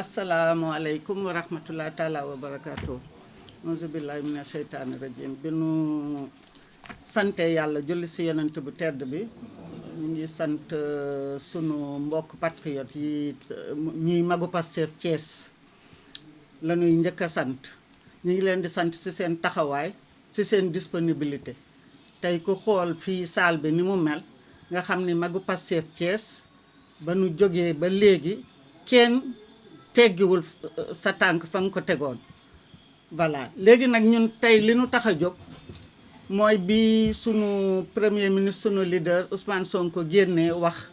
asalaamaaleykum wa rahmatulah taala wa barakaatu. auzu billahi mina sheytaani rajim bi nu sante yàlla julli si yonent bu tedd bi ñu ngi sant sunu mbokk patriote yi ñuy magu Pastef Thiès la ñuy njëkk a sant ñu ngi leen di sant si seen taxawaay si seen disponibilité tey ku xool fii salle bi ni mu mel nga xam ni magu Pastef Thiès ba nu jógee ba léegi kenn teggiwul sa tànk fa nga ko tegoon voilà léegi nag ñun tey li nu tax a jóg mooy bi sunu premier ministre sunu leader Ousmane Sonko génnee wax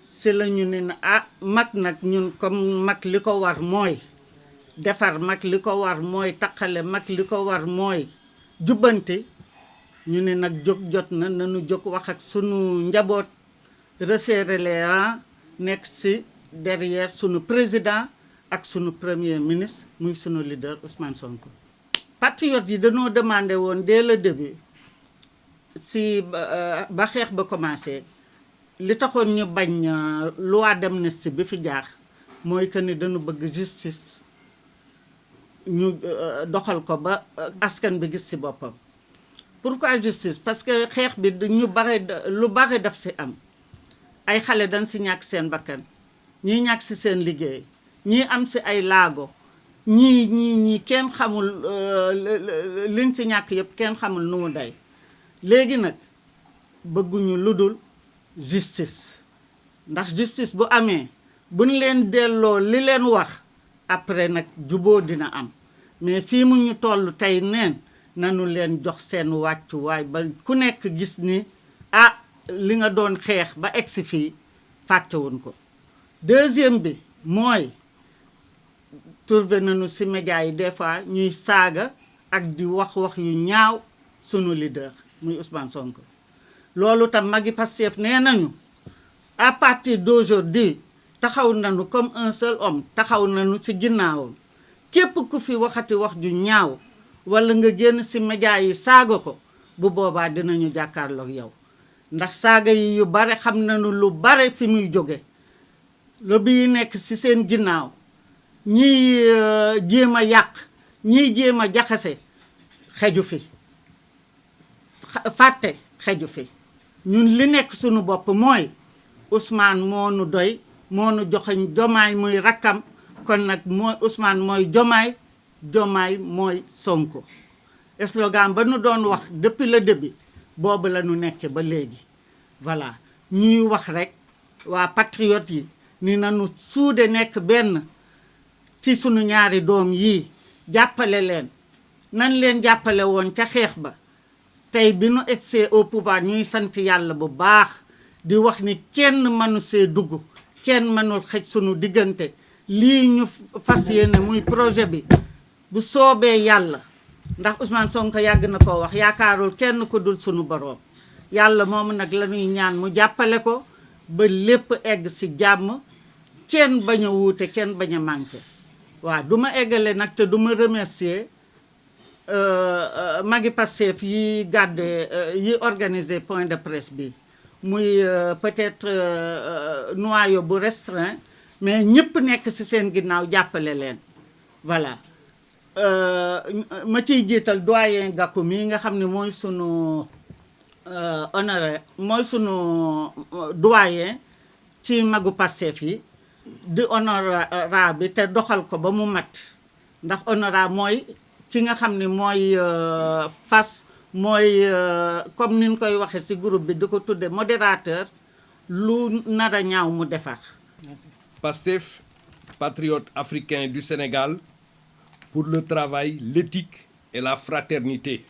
si la ñu ne mag nag ñun comme mag li ko war mooy defar, mag li ko war mooy taqale, mag li ko war mooy jubbanti. ñu ne nag jóg jot na nanu jóg wax ak sunu njaboot resserrer les rangs nekk si derrière sunu président ak sunu premier ministre muy sunu leader Ousmane Sonko. patriotes yi dañoo demandé woon dès le début si ba xeex ba commencé li taxoon ñu bañ loi d'amnistie bi fi jaar mooy que ni dañu bëgg justice ñu doxal ko ba askan bi gis si boppam. pourquoi justice? parce que xeex bi ñu bare lu bare daf si am ay xale dañ si ñàkk seen bakkan ñii ñàkk si seen liggéey ñii am si ay laago ñii kenn xamul liñ si ñàkk yëpp kenn xamul nu mu day. léegi nag bëgguñu lu dul justice ndax justice bu amee buñ leen delloo li leen wax après nag juboo dina am mais fii mu ñu toll tey neen nanu leen jox seen wàccuwaay ba ku nekk gis ni li nga doon xeex ba egsi fii fàttewuñ ko. deuxième bi mooy trouvé nañu ci médias yi des fois ñuy saaga ak di wax yu ñaaw sunu leader muy Ousmane Sonko. loolu tam magi Pastef nee nañu à partir d'aujourd'hui taxaw nañu comme un seul homme taxaw nañu ci ginnaawam képp ku fi waxati wax ju ñaaw walla nga génn ci médias yi saaga ko bu boobaa dinañu jàkkaarloog yow ndax saaga yi yu bare xam nañu lu bare fi muy jóge lobby yi nekk ci seen ginnaaw ñiy jéem a yàq ñiy jéem a jaxase xeju fi fàtte xeju fi ñun li nekk sunu bopp mooy Ousmane moo nu doy moo nu joxañ Jomaay muy rakkam kon nag mooy Ousmane mooy Jomaay mooy Sonko. slogan ba nu doon wax depuis le début boobu la nu nekke ba léegi voilà ñuy wax rek waa patriotes yi ni nanu suude nekk benn ci sunu ñaari doom yii jàppale leen nan leen jàppale woon ca xeex ba tey bi nu egsee au pouvoir ñuy sant yàlla bu baax di wax ni kenn mënu see dugg kenn mënul xëj sunu diggante lii ñu fas yéene muy projet bi bu soobee yàlla ndax Ousmane Sonko yàgg na koo wax yaakaarul kenn ku dul sunu boroom yàlla moomu nag la ñuy ñaan mu jàppale ko ba lépp egg ci jàmm kenn bañ a wuute kenn bañ a manqué. waaw du ma eggale nag te du ma remercier magi Pastef yi gàdde yi organiser point de presse bi muy peut-être noyau bu restreint mais ñëpp nekk ci seen ginnaaw jàppale leen voilà. ma ciy jiital doyen Gakou mi nga xam ne mooy sunu honoré mooy sunu doyen ci magu Pastef yi di honorable bi te doxal ko ba mu mat ndax honorable mooy ki nga xam ne mooy fas mooy comme ni ñu koy waxee ci groupe bi di ko tudde modérateur lu nar a ñaaw mu defar. Pastef, patriote africain du Sénégal, pour le travail, l'éthique et la fraternité.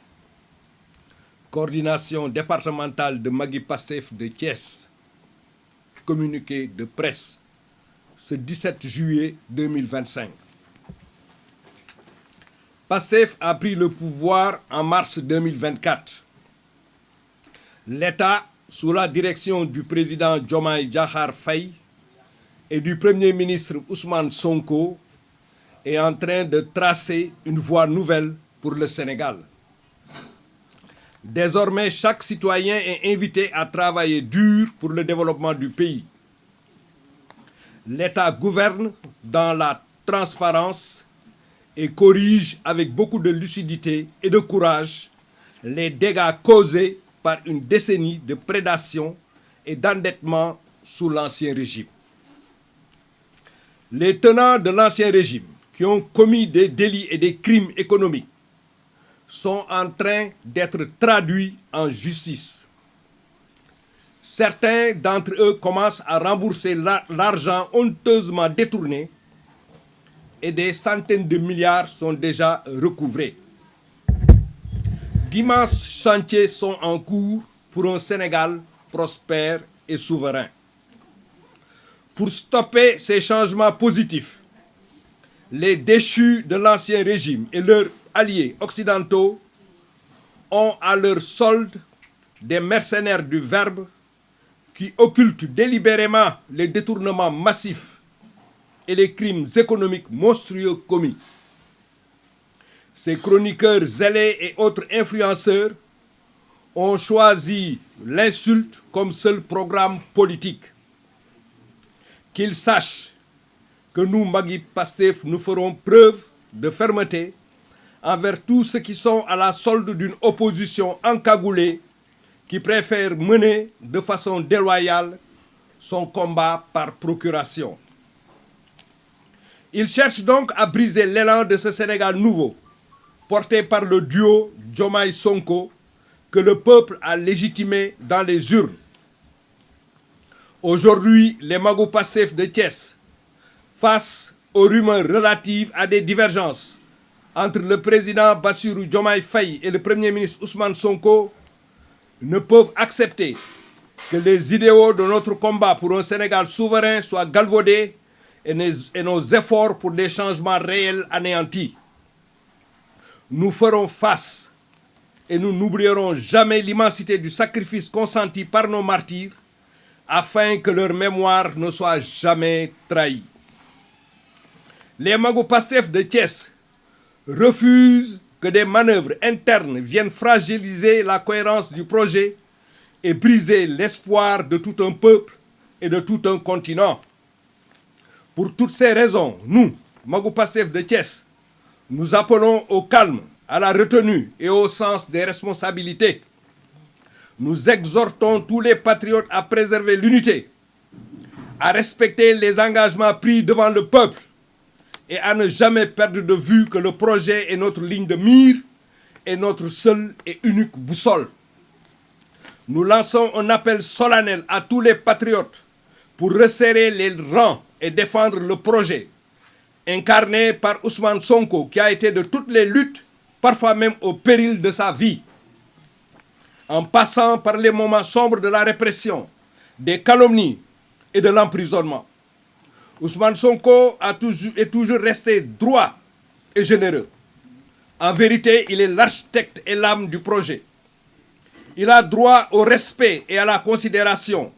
Coordination départementale de Magui Pastef de Thiès. Communiqué de presse ce 17 juillet 2025. Pastef a pris le pouvoir en mars 2024. L'État, sous la direction du président Diomaye Diakhar Faye et du Premier ministre Ousmane Sonko, est en train de tracer une voie nouvelle pour le Sénégal. Désormais, chaque citoyen est invité à travailler dur pour le développement du pays. L'État gouverne dans la transparence et corrige avec beaucoup de lucidité et de courage les dégâts causés par une décennie de prédation et d'endettement sous l'Ancien Régime. Les tenants de l'Ancien Régime qui ont commis des délits et des crimes économiques sont en train d'être traduits en justice. Certains d'entre eux commencent à rembourser l'argent honteusement détourné et des centaines de milliards sont déjà recouvrés. D'immenses chantiers sont en cours pour un Sénégal prospère et souverain. Pour stopper ces changements positifs, les déchus de l'Ancien Régime et leurs alliés occidentaux ont à leur solde des mercenaires du verbe qui occultent délibérément les détournements massifs et les crimes économiques monstrueux commis. Ces chroniqueurs zélés et autres influenceurs ont choisi l'insulte comme seul programme politique. Qu'ils sachent que nous, Magui Pastef, nous ferons preuve de fermeté envers tous ceux qui sont à la solde d'une opposition encagoulée qui préfère mener de façon déloyale son combat par procuration. Ils cherchent donc à briser l'élan de ce Sénégal nouveau, porté par le duo Diomaye-Sonko, que le peuple a légitimé dans les urnes. Aujourd'hui, les Magou Pastef de Thiès, face aux rumeurs relatives à des divergences entre le président Bassirou Diomaye Faye et le Premier ministre Ousmane Sonko, ne peuvent accepter que les idéaux de notre combat pour un Sénégal souverain soient galvaudés et nos efforts pour des changements réels anéantis. Nous ferons face et nous n'oublierons jamais l'immensité du sacrifice consenti par nos martyrs afin que leur mémoire ne soit jamais trahie. Les Magou Pastef de Thiès refusent que des manœuvres internes viennent fragiliser la cohérence du projet et briser l'espoir de tout un peuple et de tout un continent. Pour toutes ces raisons, nous, Magou Pastef de Thiès, nous appelons au calme, à la retenue et au sens des responsabilités. Nous exhortons tous les patriotes à préserver l'unité, à respecter les engagements pris devant le peuple et à ne jamais perdre de vue que le projet est notre ligne de mire et notre seule et unique boussole. Nous lançons un appel solennel à tous les patriotes pour resserrer les rangs et défendre le projet, incarné par Ousmane Sonko, qui a été de toutes les luttes, parfois même au péril de sa vie, en passant par les moments sombres de la répression, des calomnies et de l'emprisonnement. Ousmane Sonko est toujours resté droit et généreux. En vérité, il est l'architecte et l'âme du projet. Il a droit au respect et à la considération.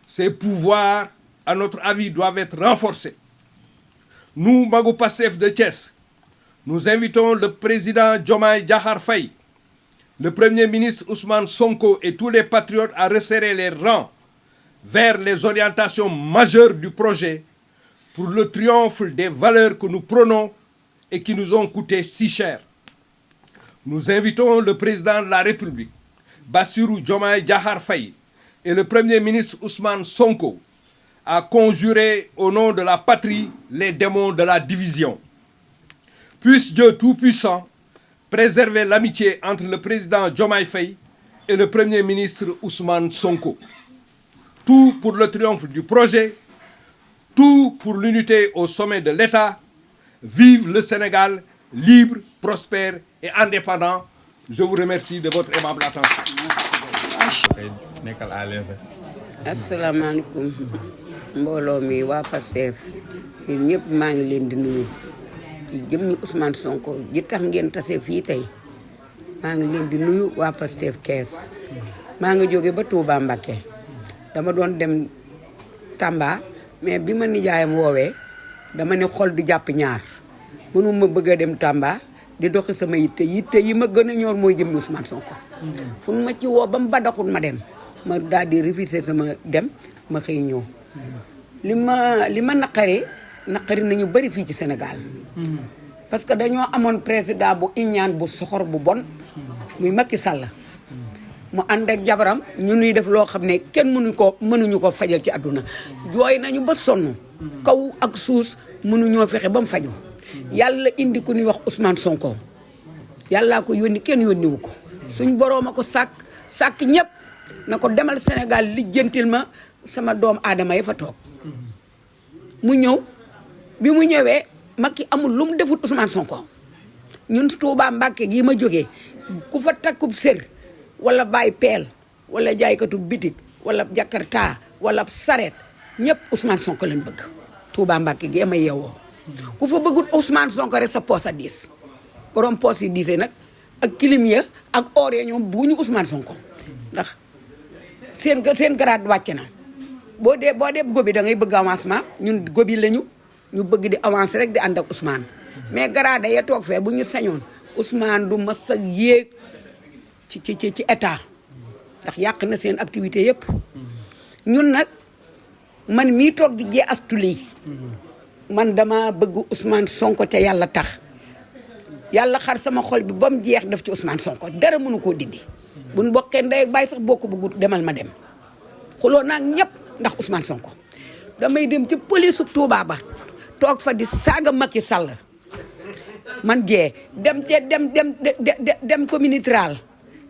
Ses pouvoirs, à notre avis, doivent être renforcés. Nous, Magou Pastef de Thiès, nous invitons le président Diomaye Diakhar Faye, le Premier ministre Ousmane Sonko et tous les patriotes à resserrer les rangs vers les orientations majeures du projet pour le triomphe des valeurs que nous prônons et qui nous ont coûté si cher. Nous invitons le président de la République, Bassirou Diomaye Diakhar Faye, et le Premier ministre Ousmane Sonko à conjurer au nom de la patrie les démons de la division. Puisse Dieu Tout-Puissant préserver l'amitié entre le président Diomaye Faye et le Premier ministre Ousmane Sonko. Tout pour le triomphe du projet, tout pour l'unité au sommet de l'État. Vive le Sénégal, libre, prospère et indépendant. Je vous remercie de votre aimable attention. Asalaamaaleykum mbooloo mi waa Pastef yéen ñëpp maa ngi leen di nuyu ci jëmmi Ousmane Sonko ji tax ngeen tase fii tey maa ngi leen di nuyu waa Pastef Kees maa ngi jóge ba Touba Mbacké dama doon dem Tamba mais bi ma nijaayam woowee dama ne xol du jàpp ñaar mënuma bëgg a dem Tamba di doxi sama yitte yi ma gën a ñor mooy jëmmi Ousmane Sonko fu ma ci woo ba mu badaxul ma dem ma daal di refuser sama dem ma xëy ñëw li ma naqari naqari nañu bëri fii ci Sénégal parce que dañoo amoon président bu iñaan bu soxor bu bon muy Macky Sall mu ànd ak jabaram ñu nuy def loo xam ne kenn mënuñu ko fajal ci àdduna jooy nañu ba sonn kaw ak suus mënuñoo fexe ba mu faju yàlla indi ku ñuy wax Ousmane Sonko yàllaa ko yónni kenn yónniwu ko suñ boroom a ko sàkk ñëpp na ko demal Sénégal lijjantil ma sama doom aadama yi fa toog mu ñëw bi mu ñëwee Macky amul lu mu defut Ousmane Sonko ñun Touba Mbacké gii ma jógee ku fa takkub sër wala bàyyi peel wala jaaykatu bitig wala jakarta wala saret ñëpp Ousmane Sonko lañ bëgg Touba Mbacké gii ma yeewoo ku fa bëggut Ousmane Sonko rek sa poos a diis borom poos yi diisee nag ak kilim ya ak or ya ñoom bu ñu Ousmane Sonko ndax seen grade wàcc na boo dee gobi da ngay bëgg avancement ñun gobi lañu ñu bëgg di avancer rek di ànd ak Ousmane mais grade ya toog fee bu ñu sañoon Ousmane du mas a yéeg ci état ndax yàq na seen activité yëpp ñun nag man mii toog di jee astuli man dama bëgg Ousmane Sonko te yàlla tax yàlla xar sama xol bi ba mu jeex def ci Ousmane Sonko dara mënu koo dindi buñ bokkee ndey ak bàyyi sax boo ko bëggut demal ma dem xuloo naag ñëpp ndax Ousmane Sonko damay dem ci police Touba ba toog fa di saaga Macky Sall man jee dem communauté rurale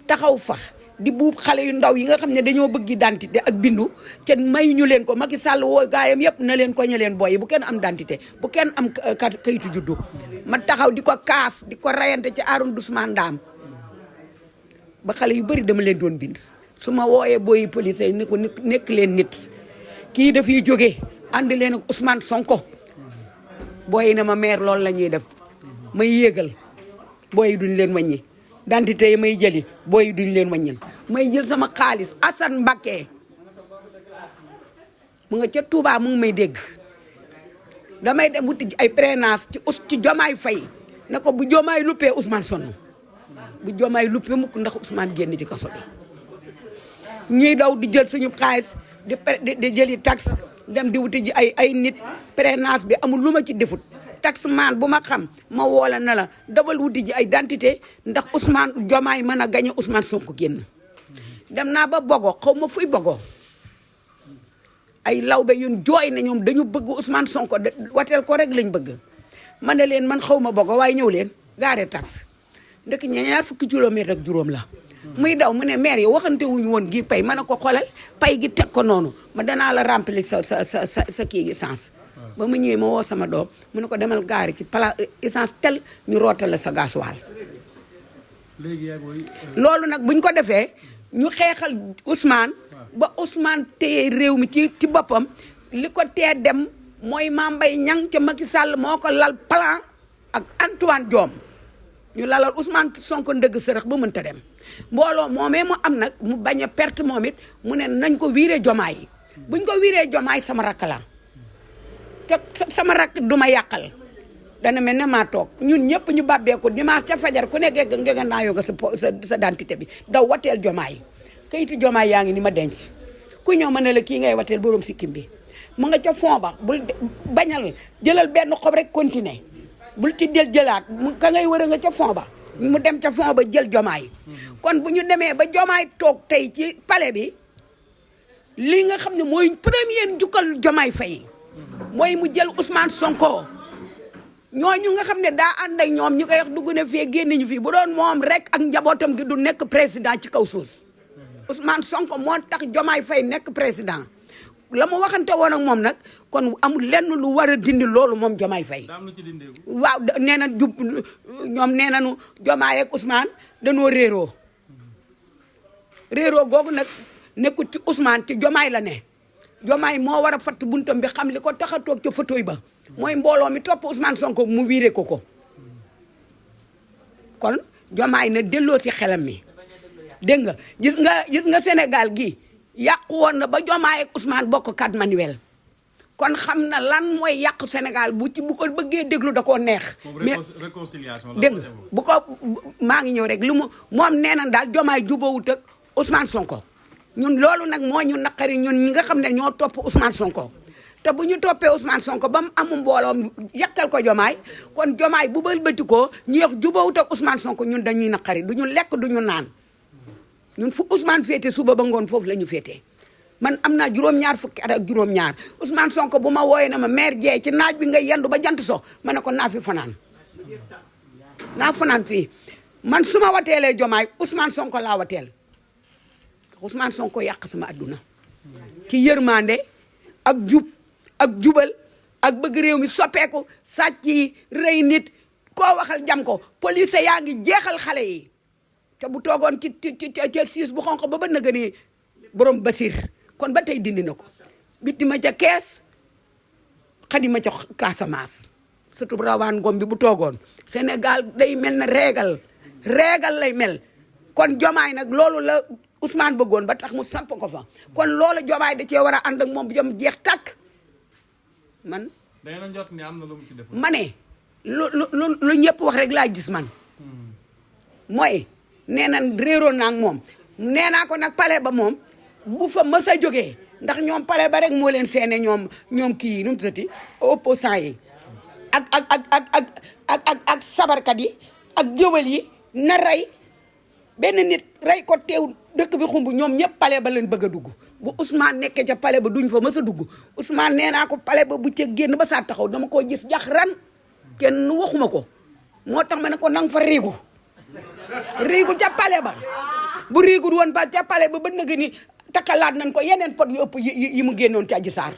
taxaw fa di buub xale yu ndaw yi nga xam ne dañoo bëgg identité ak bindu te mayuñu leen ko Macky Sall woo gaayam yëpp na leen ko ña leen booyi bu kenn am identité bu kenn am kayitu juddu ma taxaw di ko kaas di ko rayante ci arrondissement Ndam ba xale yu bëri dama leen doon bind su ma wooyee booyi police yi ne ko nekk leen nit kii dafiy jógee ànd leen ak Ousmane Sonko booyi na ma maire loolu la ñuy def may yéegal booyi duñ leen wàññi identité yi may jëli booyi duñ leen wàññil may jël sama xaalis Assane Mbacké mu nga ca Touba mu ngi may dégg damay dem wuti ay prénance ci Diomaye Faye ne ko bu Diomaye luppee Ousmane sonn bu Diomaye luppee mukk ndax Ousmane génn ci kaso bi ñuy daw di jël suñu xaalis di jëli taxe dem di wuti ji ay nit prénance bi amul lu ma ci defut taxman bu ma xam ma woola na la dabal wuti ji ay identité ndax Ousmane Diomaye mën a gañe Ousmane Sonko génn dem naa ba Bogo xaw ma fuy Bogo ay lawbe yun jooy na ñoom dañu bëgg Ousmane Sonko wateel ko rek lañ bëgg ma ne leen man xaw ma Bogo waaye ñëw leen gaare taxe ndek ñaar fukki kilomètre ak juróom la muy daw mu ne maire yi waxante wuñu woon gi pay ma ne ko xoolal pay gi teg ko noonu ma danaa la remplir sa kii essence ba mu ñëwee ma woo sama doom mu ne ko demal gaari ci pala essence tel ñu rootal la sa gasoil loolu nag buñ ko defee ñu xeexal Ousmane ba Ousmane téye réew mi ci boppam li ko tee dem mooy Mame Mbaye Niang ca Macky Sall moo ko lal plan ak Antoine Diome ñu lalal Ousmane Sonko ndëgg sërëx ba mënta dem mbooloo moomee mu am nag mu bañ a perte moom it mu ne nañ ko wiiree Diomaye buñ ko wiiree Diomaye sama rakk la te sama rakk du ma yàqal dana mel ne maa toog ñun ñëpp ñu bàbbeeku dimanche ca fajar ku ne ngega naa yoga sa identité bi daw wateel Diomaye kayitu Diomaye yaa ngi ni ma denc ku ñëw ma ne la kii ngay wateel borom sikkim bi mu nga ca fond ba bul bañal jëlal benn xob rek continuer bul ci jëlaat ka ngay wër nga ca fond ba mu dem ca fond ba jël Diomaye kon bu ñu demee ba Diomaye toog tey ci palais bi li nga xam ne mooy premier njukkal Diomaye Faye mooy mu jël Ousmane Sonko ñooñu nga xam ne daa ànd ak ñoom ñu koy wax dugg na fii génn ñu fii bu doon moom rek ak njabootam gi du nekk président ci kaw suuf Ousmane Sonko moo tax Diomaye Faye nekk président la mu waxante woon ak moom nag kon amul lenn lu war a dindi loolu moom Diomaye Faye waaw nee na ñoom nee nañu Diomaye ak Ousmane dañoo réeroo googu nag nekkul ci Ousmane ci Diomaye la ne Diomaye moo war a fatt buntam bi xam li ko tax a toog ca fauteuil ba mooy mbooloo mi topp Ousmane Sonko mu wiire ko kon Diomaye na delloo si xelam mi dégg nga gis nga Sénégal gi yàqu woon na ba Diomaye ak Ousmane bokk kat manuel kon xam na lan mooy yàq Sénégal bu ko bëggee déglu da koo neex. mais réconciliation la dégg nga bu ko maa ngi ñëw rek lu mu moom nee na daal Diomaye jubóowut ak Ousmane Sonko ñun loolu nag moo ñu naqari ñun ñi nga xam ne ñoo topp Ousmane Sonko te bu ñu toppee Ousmane Sonko ba mu amum mbooloom yàkkal ko Diomaye kon Diomaye bu bëlbatikoo ñu wax jubawut ak Ousmane Sonko ñun dañuy naqari du ñu lekk du ñu naan ñun fu Ousmane féete suba ba ngoon foofu la ñu féetee man am naa juróom-ñaar fukki at ak juróom-ñaar Ousmane Sonko bu ma wooyee na ma maire Dieye ci naaj bi nga yendu ba jant so ma ne ko naa fi fanaan fii man su ma wateelee Diomaye Ousmane Sonko laa wateel Ousmane Sonko yàq sama adduna ci yërmande ak jub ak jubal ak bëgg réew mi soppeeku sàcc yi rëy nit koo waxal jam ko police yaa ngi jeexal xale yi te bu toogoon ci siis bu xonq ba nëga ni borom basir kon ba tey dindi na ko bitti ma ca kees xadi ma ca Casamance surtout rawaan ngom bi bu toogoon Sénégal day mel na réegal lay mel kon Diomaye nag loolu la Ousmane bëggoon ba tax mu samp ko fa kon loolu Diomaye da cee war a ànd ak moom jom jeex tàkk man da ngeen a njort ni am na lu mu ci def ma ne lu ñëpp wax rek laa gis man mooy nee na réeroon naa ak moom nee naa ko nag palais ba moom bu fa mës a jógee ndax ñoom palais ba rek moo leen seene ñoom kii nu mu tuddati opposant yi ak sabarkat yi ak jëwal yi na rey benn nit rey ko teew dëkk bi xumb ñoom ñëpp palais ba leen bëgg a dugg bu Ousmane nekkee ca palais ba duñ fa mës a dugg Ousmane nee naa ko palais ba bu ca génn ba saa taxaw dama ko gis jax ran kenn waxuma ko moo tax ma ne ko nang fa riigu ca palais ba bu riigul woon ba ca palais ba nëga ni takkalaat nañ ko yeneen pot yu ëpp yi mu génnoon ci Adji Sarr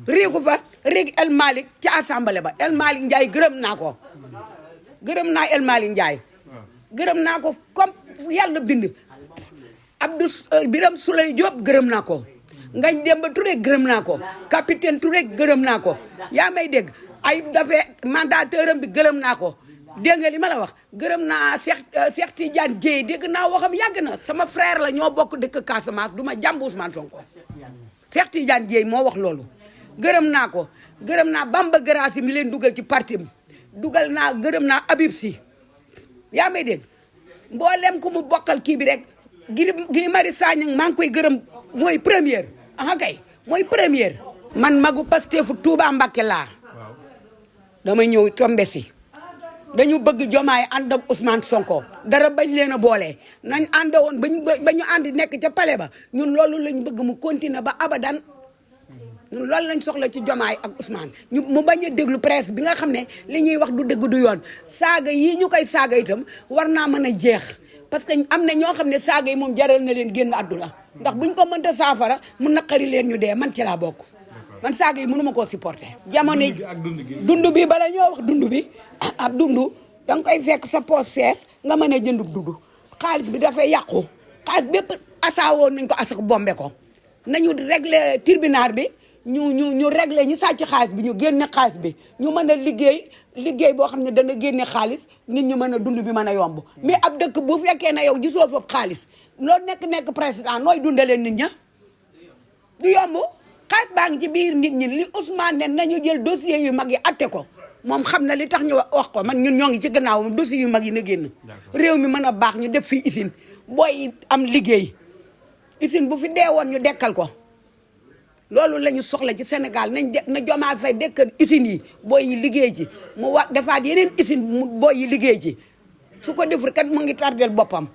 riigu fa riig El Malick ci assemblée ba El Malick Ndiaye gërëm naa ko gërëm naa El Malick Ndiaye gërëm naa ko comme yàlla bind Abdou Biram Souley Diop gërëm naa ko Ngagne Demba Touré gërëm naa ko capitaine Touré gërëm naa ko yaa may dégg Ayib Daffé mandateur am bi gërëm naa ko dégg nga li ma la wax gërëm naa Cheikh Tidiane Dieye dégg naa waxam yàgg na sama frère la ñoo bokk dëkk Casamance du ma jàmb Ousmane Sonko Cheikh Tidiane Dieye moo wax loolu gërëm naa ko gërëm naa Bamba Grassi mi leen dugal ci parti bi gërëm naa Habib Sy yaa may dégg mboolem ku mu bokkal kii bi rek Guy Marius Sagna maa ngi koy gërëm mooy première kay mooy première man magu Pastefu Touba Mbacké laa dama ñëw tombe si dañu bëgg Diomaye ànd ak Ousmane Sonko dara bañ leen a boole nañ ànd woon ba ñu ànd nekk ca palais ba ñun loolu lañ bëgg mu continuer ba abadan ñun loolu lañ soxla ci Diomaye ak Ousmane mu bañ a déglu presse bi nga xam ne li ñuy wax du dëgg du yoon saaga yi ñu koy saaga itam war naa mën a jeex parce que am na ñoo xam ne saaga yi moom jaral na leen génn àdduna ndax buñ ko mënta saafara mu naqari leen ñu dee man ci laa bokk man saaga yi mënuma koo supporter jamono dund bi bala ñoo wax dund bi ab dund da nga koy fekk sa poos fees nga mën a jëndub dund xaalis bi dafay yàqu xaalis bépp asaawoon nañ ko asak bombe ko nañu régler tribunal bi ñu régler ñu sàcc xaalis bi ñu génne xaalis bi ñu mën a liggéey boo xam ne dana génne xaalis nit ñu mën a dund bi mën a yomb mais ab dëkk bu fekkee ne yow gisoo foofu xaalis loolu nekk président nooy dundalee nit ña du yomb xaalis baa ngi ci biir nit ñi li Ousmane ne nañu jël dossier yu mag yi atte ko moom xam na li tax ñu wax ko man ñun ñoo ngi ci gannaaw dossier yu mag yi na génn réew mi mën a baax ñu def fii usine booy am liggéey usine bu fi deewoon ñu dekkal ko loolu la ñu soxla ci Sénégal na Diomaye Faye dekkal usine yi booy yi liggéey ci mu defaat yeneen usine booy yi liggéey ci su ko defur kat mu ngi tardel boppam.